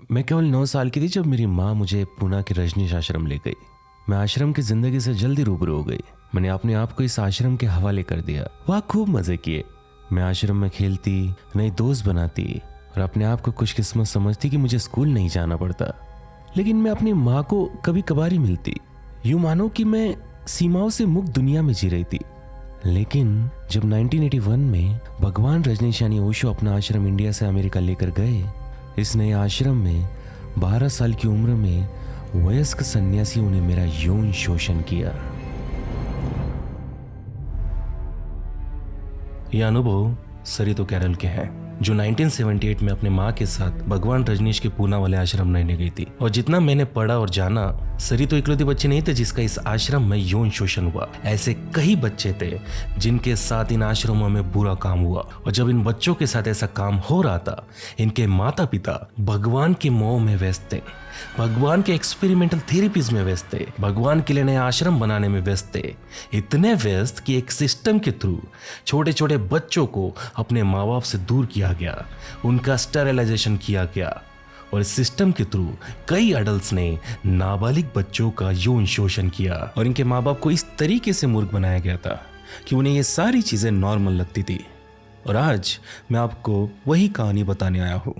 मैं केवल 9 साल की थी जब मेरी माँ मुझे पूना के रजनीश आश्रम ले गई। मैं आश्रम की जिंदगी से जल्दी रूबरू हो गई। मैंने अपने आप को इस आश्रम के हवाले कर दिया। वहाँ खूब मजे किए। मैं आश्रम में खेलती, नई दोस्त बनाती और अपने आप को खुशकिस्मत समझती कि मुझे स्कूल नहीं जाना पड़ता। लेकिन मैं अपनी माँ को कभी कभार ही मिलती। यूँ मानो कि मैं सीमाओं से मुक्त दुनिया में जी रही थी। लेकिन जब 1981 में भगवान रजनीश यानी ओशो अपना आश्रम इंडिया से अमेरिका लेकर गए, इस नए आश्रम में 12 साल की उम्र में वयस्क सन्यासियों ने मेरा यौन शोषण किया। यह अनुभव सरितो कैरल के हैं, जो 1978 में अपने माँ के साथ भगवान रजनीश के पूना वाले आश्रम रहने गई थी। और जितना मैंने पढ़ा और जाना, सरितो इकलौती बच्चे नहीं थे जिसका इस आश्रम में यौन शोषण हुआ। ऐसे कई बच्चे थे जिनके साथ इन आश्रमों में बुरा काम हुआ। और जब इन बच्चों के साथ ऐसा काम हो रहा था, इनके माता पिता भगवान के मोह में व्यस्त थे, भगवान के एक्सपेरिमेंटल थेरेपीज में व्यस्त थे, भगवान के लिए नया आश्रम बनाने में व्यस्त थे। इतने व्यस्त कि एक सिस्टम के थ्रू छोटे छोटे बच्चों को अपने माँ बाप से दूर किया गया, उनका स्टेरिलाइजेशन किया गया। और इस सिस्टम के थ्रू कई अडल्ट्स ने नाबालिग बच्चों का यौन शोषण किया। और इनके माँ बाप को इस तरीके से मूर्ख बनाया गया था कि उन्हें ये सारी चीजें नॉर्मल लगती थी। और आज मैं आपको वही कहानी बताने आया हूँ।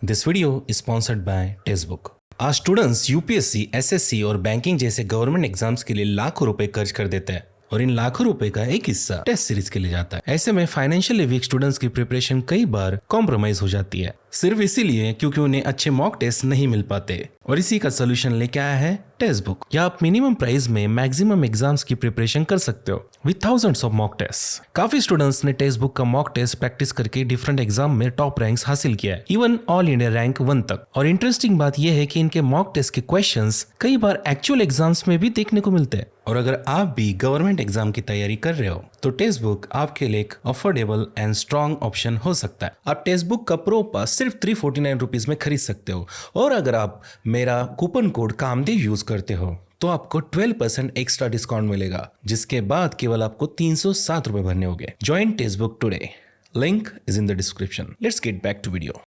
This video is sponsored by textbook. आज स्टूडेंट्स यूपीएससी, एसएससी और बैंकिंग जैसे गवर्नमेंट एग्जाम्स के लिए लाखों रुपए खर्च कर देते हैं और इन लाखों रुपए का एक हिस्सा टेस्ट सीरीज के लिए जाता है। ऐसे में फाइनेंशियली वीक स्टूडेंट्स की प्रिपरेशन कई बार कॉम्प्रोमाइज हो जाती है, सिर्फ इसीलिए क्योंकि उन्हें अच्छे मॉक टेस्ट नहीं मिल पाते। और इसी का सोल्यूशन लेके आया है टेक्स्टबुक। या आप मिनिमम प्राइस में मैक्सिमम एग्जाम्स की प्रिपरेशन कर सकते हो with thousands of mock test. काफी स्टूडेंट्स ने टेक्स्टबुक का मॉक टेस्ट प्रैक्टिस करके डिफरेंट एग्जाम में टॉप रैंक्स हासिल किया है, इवन ऑल इंडिया रैंक 1 तक। और इंटरेस्टिंग बात यह है कि इनके मॉक टेस्ट के क्वेश्चंस कई बार एक्चुअल एग्जाम्स में भी देखने को मिलते हैं। और अगर आप भी गवर्नमेंट एग्जाम की तैयारी कर रहे हो तो टेक्स्टबुक आपके लिए एक अफोर्डेबल एंड स्ट्रॉन्ग ऑप्शन हो सकता है। आप टेक्स्टबुक का प्रो पास सिर्फ 349 रुपीज में खरीद सकते हो। और अगर आप मेरा कूपन कोड कामदेव यूज करते हो तो आपको 12% एक्स्ट्रा डिस्काउंट मिलेगा, जिसके बाद केवल आपको 307 रुपए भरने होंगे। Join textbook today, link is in the description. Let's get back to video.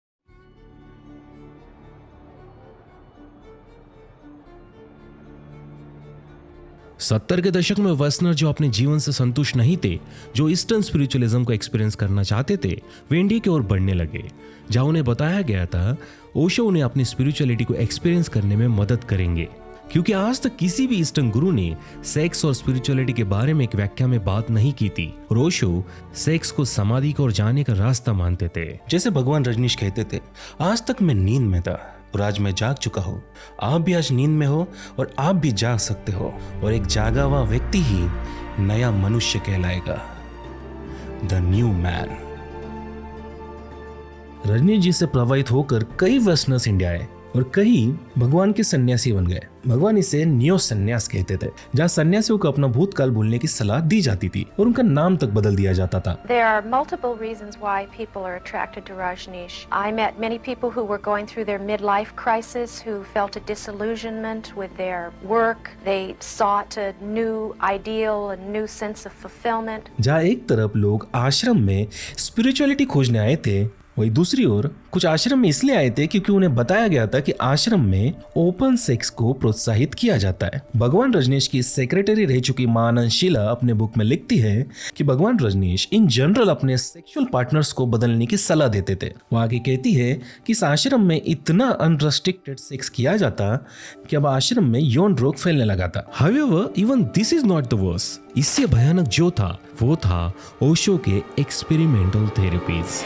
70 के दशक में वेस्टनर जो अपने जीवन से संतुष्ट नहीं थे, जो ईस्टर्न स्पिरिचुअलिज्म को एक्सपीरियंस करना चाहते थे, वे इंडिया की ओर बढ़ने लगे, जहां उन्हें बताया गया था ओशो उन्हें अपनी स्पिरिचुअलिटी को एक्सपीरियंस करने में मदद करेंगे। क्योंकि आज तक किसी भी ईस्टर्न गुरु ने सेक्स और स्पिरिचुअलिटी के बारे में एक व्याख्या में बात नहीं की थी। और ओशो सेक्स को समाधि की ओर जाने का रास्ता मानते थे। जैसे भगवान रजनीश कहते थे, आज तक मैं नींद में था और आज मैं जाग चुका हूँ। आप भी आज नींद में हो और आप भी जाग सकते हो। और एक जागा हुआ व्यक्ति ही नया मनुष्य कहलाएगा, द न्यू मैन। रजनीश जी से प्रभावित होकर कई वेस्टर्नर्स इंडिया आए और कई भगवान के सन्यासी बन गए। भगवान इसे नियो सन्यास कहते थे, जहाँ सन्यासियों को अपना भूतकाल भूलने की सलाह दी जाती थी और उनका नाम तक बदल दिया जाता था। There are multiple reasons why people are attracted to Rajneesh. I met many people who were going through their midlife crisis, who felt a disillusionment with their work. They sought a new ideal, a new sense of fulfillment. जहाँ एक तरफ लोग आश्रम में spirituality खोजने आए थे, वही दूसरी ओर कुछ आश्रम में इसलिए आए थे क्योंकि उन्हें बताया गया था कि आश्रम में ओपन सेक्स को प्रोत्साहित किया जाता है। भगवान रजनीश की सेक्रेटरी रह चुकी मां आनंद शीला अपने बुक में लिखती है कि भगवान रजनीश इन जनरल अपने सेक्सुअल पार्टनर्स को बदलने की सलाह देते थे। वो आगे कहती है कि इस आश्रम में इतना अनरेस्ट्रिक्टेड सेक्स किया जाता कि अब आश्रम में यौन रोग फैलने लगा था। However, even this is not the worst. इससे भयानक जो था वो था ओशो के experimental therapies.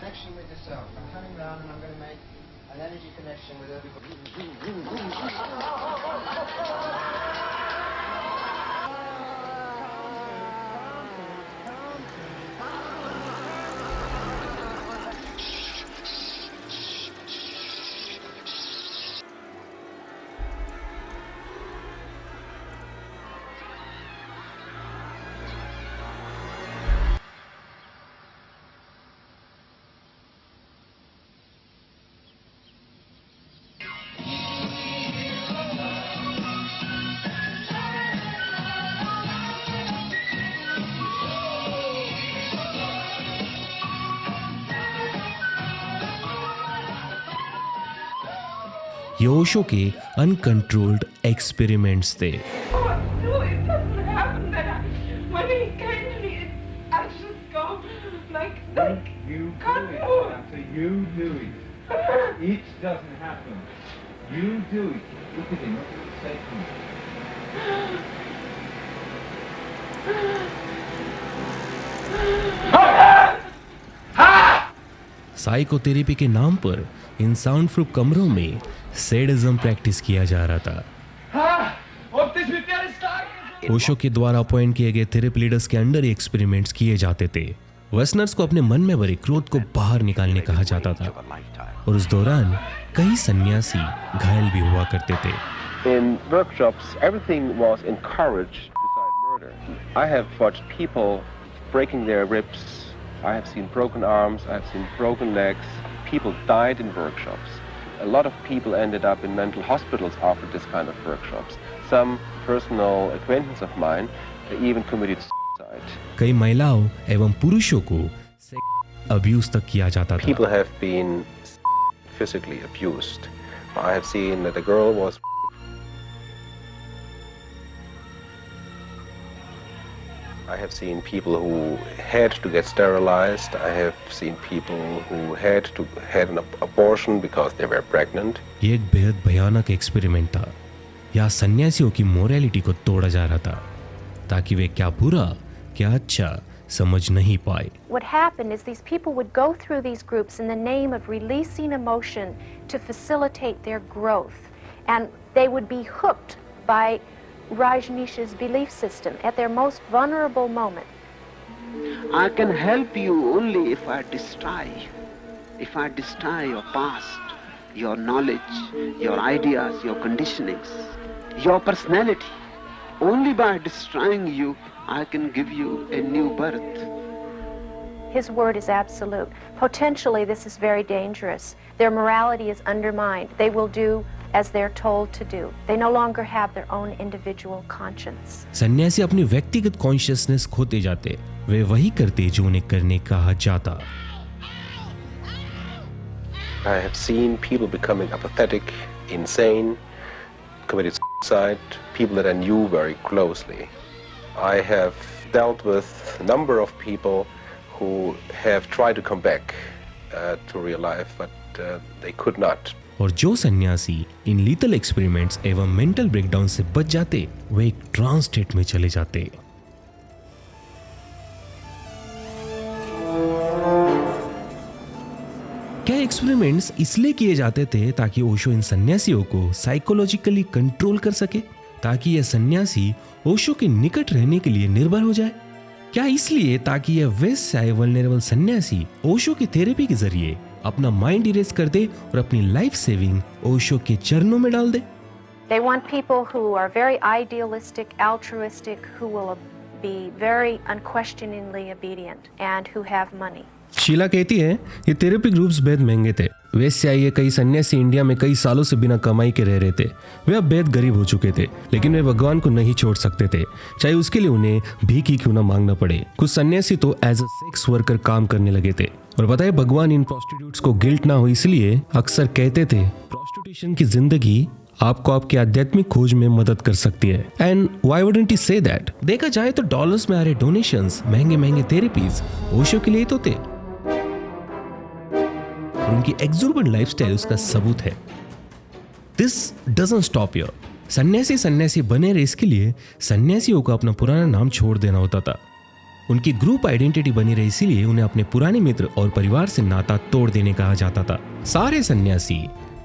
Connection with yourself. I'm coming round and I'm going to make an energy connection with everybody. ये ओशो के अनकंट्रोल्ड एक्सपेरिमेंट्स थे। No, it doesn't happen that when he came to me, I just go like You can't do it, move. Samantha. You do it. It doesn't happen. You do it. Look at him. Look at the statement. Psychotherapy के नाम पर इन sound proof कमरों में sadism practice किया जा रहा था। Ob das mit der Stark ist? Osho के द्वारा अपॉइंट किए गए थेरेपी लीडर्स के अंडर एक्सपेरिमेंट्स किए जाते थे। वेस्टर्नर्स को अपने मन में भरे क्रोध को बाहर निकालने कहा जाता था और उस दौरान कई सन्यासी घायल भी हुआ करते थे। In workshops, everything was encouraged beside murder. I have watched people breaking their ribs. I have seen broken arms. I have seen broken legs. People died in workshops. A lot of people ended up in mental hospitals after this kind of workshops. Some personal acquaintances of mine even committed suicide. कई महिलाओं एवं पुरुषों को abuse तक किया जाता था। People have been physically abused. I have seen that a girl was I have seen people who had to get sterilized. I have seen people who had an abortion because they were pregnant. ये एक बेहद भयानक experiment था। यहाँ सन्यासियों की morality को तोड़ा जा रहा था ताकि वे क्या बुरा क्या अच्छा समझ नहीं पाए। What happened is these people would go through these groups in the name of releasing emotion to facilitate their growth, and they would be hooked by Rajneesh's belief system at their most vulnerable moment. I can help you only if I destroy you. If I destroy your past, your knowledge, your ideas, your conditionings, your personality. Only by destroying you, I can give you a new birth. His word is absolute. Potentially, this is very dangerous. Their morality is undermined. They will do as they're told to do. They no longer have their own individual conscience. सन्यासी अपनी व्यक्तिगत consciousness खोते जाते, वे वही करते जो उन्हें करने कहा जाता। I have seen people becoming apathetic, insane, committed suicide, people that I knew very closely. I have dealt with a number of people who have tried to come back to real life, but they could not. और जो सन्यासी इन lethal experiments एवं mental breakdown से बच जाते, वे एक trance state में चले जाते। क्या एक्सपेरिमेंट्स इसलिए किए जाते थे ताकि ओशो इन सन्यासियों को साइकोलॉजिकली कंट्रोल कर सके, ताकि यह सन्यासी ओशो के निकट रहने के लिए निर्भर हो जाए? क्या इसलिए ताकि यह वैसे वल्नरेबल सन्यासी ओशो की थेरेपी के जरिए अपना माइंड इरेज कर दे और अपनी लाइफ सेविंग ओशो के चरणों में डाल दे? They want people who are very idealistic, altruistic, who will be very unquestioningly obedient and who have money. Sheila कहती है ये थेरेपी ग्रुप्स बेहद महंगे थे। वैसे आइए कई सन्यासी इंडिया में कई सालों से बिना कमाई के रह रहे थे। वे अब बेहद गरीब हो चुके थे, लेकिन वे भगवान को नहीं छोड़ सकते थे, चाहे उसके लिए उन्हें भीख ही क्यों ना मांगना पड़े। कुछ सन्यासी तो एज अ सेक्स वर्कर काम करने लगे थे और बताए भगवान इन प्रोस्टिट्यूट्स को गिल्ट ना हो इसलिए अक्सर कहते थे प्रोस्टिट्यूशन की जिंदगी आपको आपकी आध्यात्मिक खोज में मदद कर सकती है। And why wouldn't he say that? देखा जाए तो डॉलर्स में आ रहे डोनेशंस, महंगे महंगे थेरेपीज ओशो के लिए तो थे और उनकी एक्सोर्बिटेंट लाइफस्टाइल उसका सबूत है। This doesn't stop here. सन्यासी बने रहे इसके लिए सन्यासियों को अपना पुराना नाम छोड़ देना होता था। उनकी ग्रुप आइडेंटिटी बनी रही इसीलिए उन्हें अपने पुराने मित्र और परिवार से नाता तोड़ देने कहा जाता था। सारे सन्यासी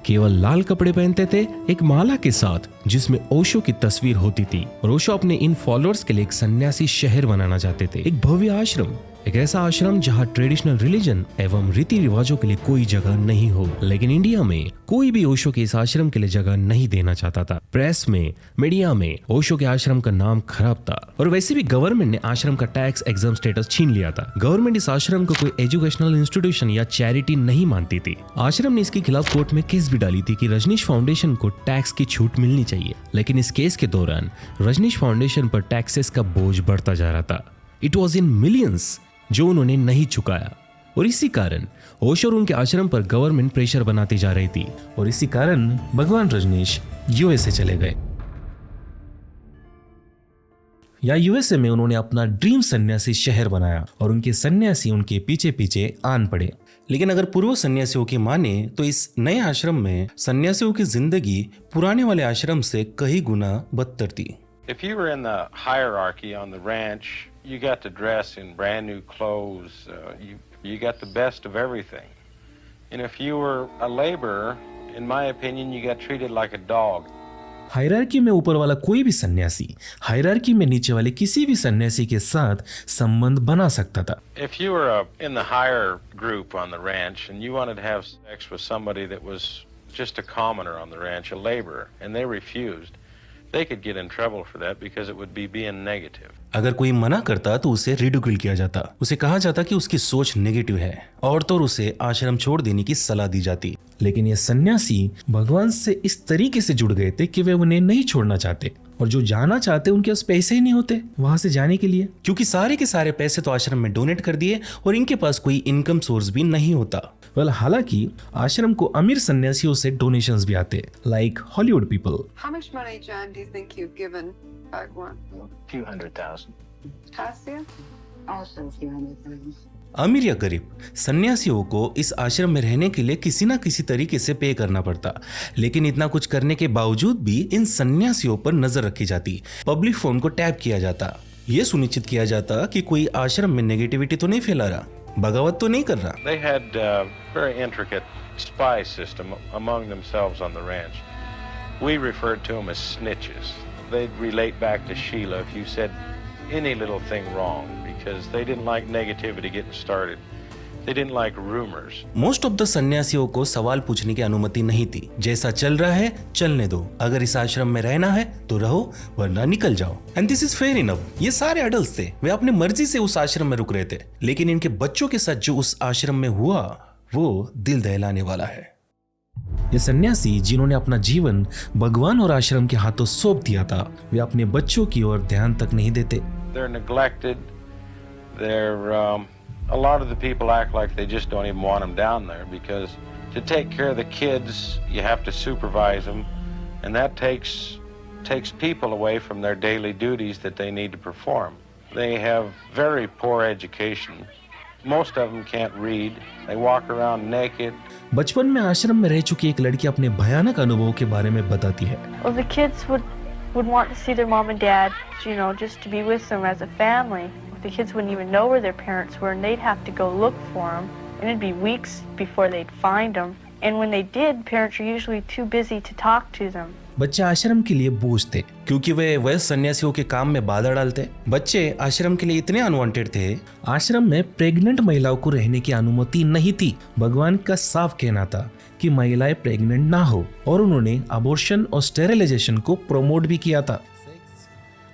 केवल लाल कपड़े पहनते थे, एक माला के साथ जिसमें ओशो की तस्वीर होती थी, और ओशो अपने इन फॉलोअर्स के लिए एक सन्यासी शहर बनाना चाहते थे, एक भव्य आश्रम, एक ऐसा आश्रम जहां ट्रेडिशनल रिलीजन एवं रीति रिवाजों के लिए कोई जगह नहीं हो। लेकिन इंडिया में कोई भी ओशो के इस आश्रम के लिए जगह नहीं देना चाहता था। प्रेस में, मीडिया में ओशो के आश्रम का नाम खराब था और वैसे भी गवर्नमेंट ने आश्रम का टैक्स एग्जाम स्टेटस छीन लिया था। गवर्नमेंट इस आश्रम को कोई एजुकेशनल इंस्टीट्यूशन या चैरिटी नहीं मानती थी। आश्रम ने इसके खिलाफ कोर्ट में केस भी डाली थी कि रजनीश फाउंडेशन को टैक्स की छूट मिलनी चाहिए, लेकिन इस केस के दौरान रजनीश फाउंडेशन पर टैक्सेस का बोझ बढ़ता जा रहा था। इट वॉज इन मिलियंस जो उन्होंने नहीं चुकाया और इसी कारण ओशो और उनके आश्रम पर गवर्नमेंट प्रेशर बनाती जा रही थी और इसी कारण भगवान रजनीश यूएसए चले गए। या यूएसए में उन्होंने अपना ड्रीम सन्यासी शहर बनाया और उनके सन्यासी उनके पीछे पीछे आन पड़े। लेकिन अगर पूर्व सन्यासियों की माने तो इस नए आश्रम में सन्यासियों की जिंदगी पुराने वाले आश्रम से कई गुना बदतर थी। If you were in the hierarchy on the ranch, you got to dress in brand new clothes. You got the best of everything. And if you were a laborer, in my opinion, you got treated like a dog. Hierarchy में ऊपर वाला कोई भी सन्यासी hierarchy में नीचे वाले किसी भी सन्यासी के साथ संबंध बना सकता था। If you were in the higher group on the ranch and you wanted to have sex with somebody that was just a commoner on the ranch, a laborer, and they refused, they could get in trouble for that because it would be being negative. अगर कोई मना करता तो उसे ridicule किया जाता, उसे कहा जाता कि उसकी सोच नेगेटिव है और तो उसे आश्रम छोड़ देने की सलाह दी जाती। लेकिन ये सन्यासी भगवान से इस तरीके से जुड़ गए थे कि वे उन्हें नहीं छोड़ना चाहते और जो जाना चाहते उनके पास पैसे ही नहीं होते वहां से जाने के लिए, क्योंकि सारे के सारे पैसे तो आश्रम में डोनेट कर दिए और इनके पास कोई इनकम सोर्स भी नहीं होता। हालांकि आश्रम को अमीर सन्यासियों से डोनेशंस भी आते, like Hollywood people. How much money, John, do you think you've given Bhagwan? A few $100,000. Tassia? Also a few $100,000. अमीर या गरीब सन्यासियों को इस आश्रम में रहने के लिए किसी ना किसी तरीके से पे करना पड़ता, लेकिन इतना कुछ करने के बावजूद भी इन सन्यासियों पर नजर रखी जाती, पब्लिक फोन को टैप किया जाता, ये सुनिश्चित किया जाता कि कोई आश्रम में नेगेटिविटी तो नहीं फैला रहा, बगावत तो नहीं कर रहा। They had a very intricate spy system among themselves on the ranch. We referred to them as snitches. They'd relate back to Sheila if you said any little thing wrong because they didn't like negativity getting started. They didn't like rumors. Most of the सन्यासियों को सवाल पूछने की अनुमति नहीं थी, जैसा चल रहा है चलने दो, अगर इस आश्रम में रहना है तो रहो वरना निकल जाओ। And this is fair enough. ये सारे अडल्ट्स थे, वे अपनी मर्जी से उस आश्रम में रुक रहे थे, लेकिन इनके बच्चों के साथ जो उस आश्रम में हुआ वो दिल दहलाने वाला है। ये सन्यासी जिन्होंने अपना जीवन भगवान और आश्रम के हाथों सौंप दिया था, वे अपने बच्चों की ओर ध्यान तक नहीं देते। They're neglected. A lot of the people act like they just don't even want them down there because to take care of the kids, you have to supervise them, and that takes people away from their daily duties that they need to perform. They have very poor education. Most of them can't read. They walk around naked. बचपन में आश्रम में रह चुकी एक लड़की अपने भयानक अनुभव के बारे में बताती है। Well, the kids would want to see their mom and dad, just to be with them as a family. The kids wouldn't even know where their parents were, and they'd have to go look for them, and it'd be weeks before they'd find them. And when they did, parents are usually too busy to talk to them. बच्चे आश्रम के लिए बोझ थे क्योंकि वे वयस्क सन्यासियों के काम में बाधा डालते। बच्चे आश्रम के लिए इतने अनवांटेड थे, आश्रम में प्रेग्नेंट महिलाओं को रहने की अनुमति नहीं थी। भगवान का साफ कहना था कि महिलाएं प्रेग्नेंट ना हो, और उन्होंने अबॉर्शन और स्टेरिलाइजेशन को प्रमोट भी किया था।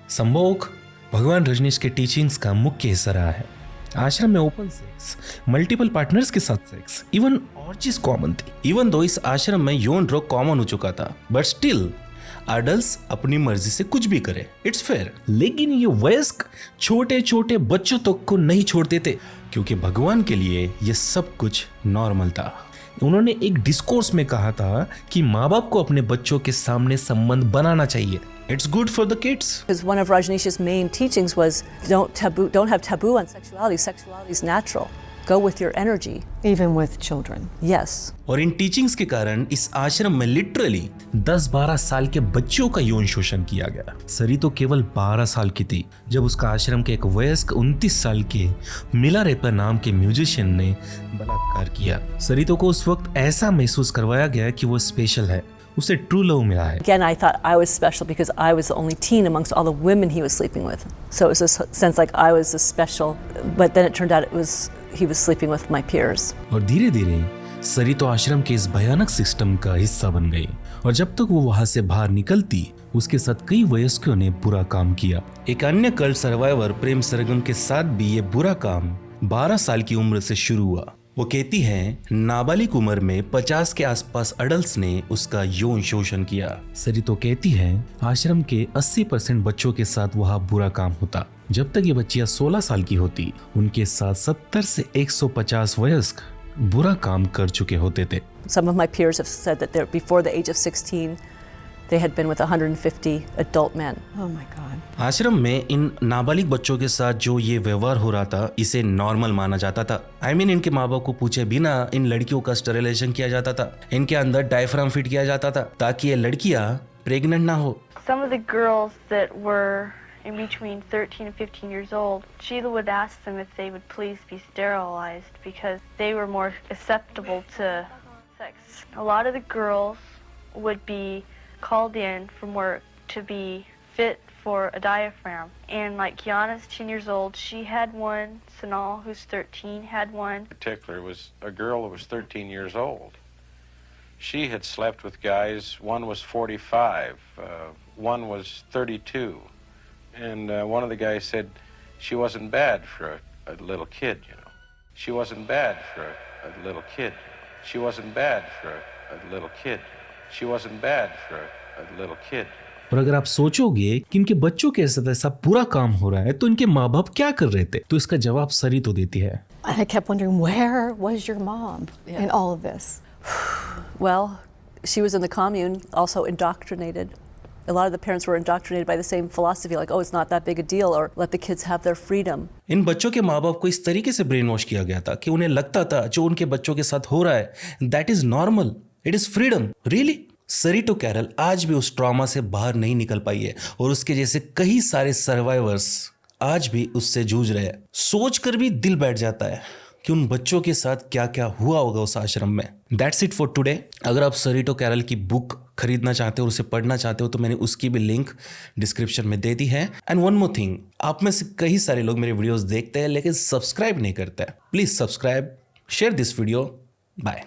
संभोग भगवान रजनीश के टीचिंग्स का मुख्य हिस्सा रहा है। आश्रम में ओपन सेक्स, मल्टीपल पार्टनर्स के साथ सेक्स, इवन ऑर्जीज कॉमन थी। इवन दो इस आश्रम में यौन रोग कॉमन हो चुका था, बट स्टिल अडल्ट्स अपनी मर्जी से कुछ भी करे, इट्स फेयर। लेकिन ये वयस्क छोटे छोटे बच्चों तक को नहीं छोड़ते थे, क्योंकि भगवान के लिए ये सब कुछ नॉर्मल था। उन्होंने एक डिस्कोर्स में कहा था कि माँ बाप को अपने बच्चों के सामने संबंध बनाना चाहिए। It's good for the kids. Because one of Rajneesh's main teachings was don't have taboo on sexuality. Sexuality is natural. Go with your energy. Even with children. Yes. और इन टीचिंग्स के कारण इस आश्रम में लिटरली 10-12 साल के बच्चों का यौन शोषण किया गया। सरी तो केवल 12 साल की थी जब उसका आश्रम के एक वयस्क 29 साल के मिला रेपर नाम के म्यूजिशियन ने बलात्कार किया। सरितो को उस वक्त ऐसा महसूस करवाया गया कि वो स्पेशल है, उसे ट्रू लव मिला है। Again, I thought I was special because I was the only teen amongst all the women he was sleeping with. So it was a sense like I was a special, but then it turned out he was sleeping with my peers. और धीरे धीरे सरी तो आश्रम के इस भयानक system का हिस्सा बन गई, और जब तक वो वहां से बाहर निकलती उसके साथ कई वयस्कों ने बुरा काम किया। एक अन्य कल्ट सर्वाइवर प्रेम सरगम के साथ भी ये बुरा काम 12 साल की उम्र से शुरू हुआ। वो कहती है नाबालिग उम्र में 50 के आसपास अडल्ट्स ने उसका यौन शोषण किया। सरी तो कहती है आश्रम के 80% बच्चों के साथ वहाँ बुरा काम होता। जब तक ये बच्चियां 16 साल की होती उनके साथ 70 से 150 वयस्क बुरा काम कर चुके होते थे। Some of my peers have said that they're before the age of 16 they had been with 150 adult men. Oh my God. आश्रम में इन नाबालिग बच्चों के साथ जो ये व्यवहार हो रहा था इसे नॉर्मल माना जाता था। इनके माँ बाप को पूछे बिना इन लड़कियों का स्टेरिलाइजेशन किया जाता था। इनके अंदर डायफ्राम फिट किया जाता था ताकि ये लड़कियां प्रेग्नेंट ना हो। Some of the girls that were in between 13 and 15 years old, Sheila would ask them if they would please be sterilized because they were more acceptable to sex. A lot of the girls would be called in from work to be fit for a diaphragm. And like Kiana's 10 years old, she had one. Sanal, who's 13, had one. In particular, was a girl that was 13 years old. She had slept with guys. One was 45, one was 32. And one of the guys said she wasn't bad for a little kid, you know. She wasn't bad for a little kid. She wasn't bad for a little kid. She wasn't bad for a little kid. और अगर आप सोचोगे कि इनके बच्चों के साथ ऐसा बुरा काम हो रहा है तो इनके माँ बाप क्या कर रहे थे, तो इसका जवाब सरी तो देती है। And I kept wondering, where was your mom in all of this? Well, she was in the commune, also indoctrinated. A lot of the parents were indoctrinated by the same philosophy, like, oh, it's not that big a deal, or let the kids have their freedom. इन बच्चों के माँ बाप को इस तरीके से brain wash किया गया था कि उन्हें लगता था जो उनके बच्चों के साथ हो रहा है that is normal, it is freedom. Really? सरितो कैरल आज भी उस ट्रॉमा से बाहर नहीं निकल पाई है और उसके जैसे कई सारे सर्वाइवर्स आज भी उससे जूझ रहे हैं। सोचकर भी दिल बैठ जाता है कि उन बच्चों के साथ क्या क्या हुआ होगा उस आश्रम में। That's it for today. अगर आप सरितो कैरल की बुक खरीदना चाहते हो और उसे पढ़ना चाहते हो तो मैंने उसकी भी लिंक डिस्क्रिप्शन में दे दी है। एंड वन मोर थिंग, आप में से कई सारे लोग मेरे वीडियोस देखते हैं लेकिन सब्सक्राइब नहीं करते। Please subscribe, share this video. Bye.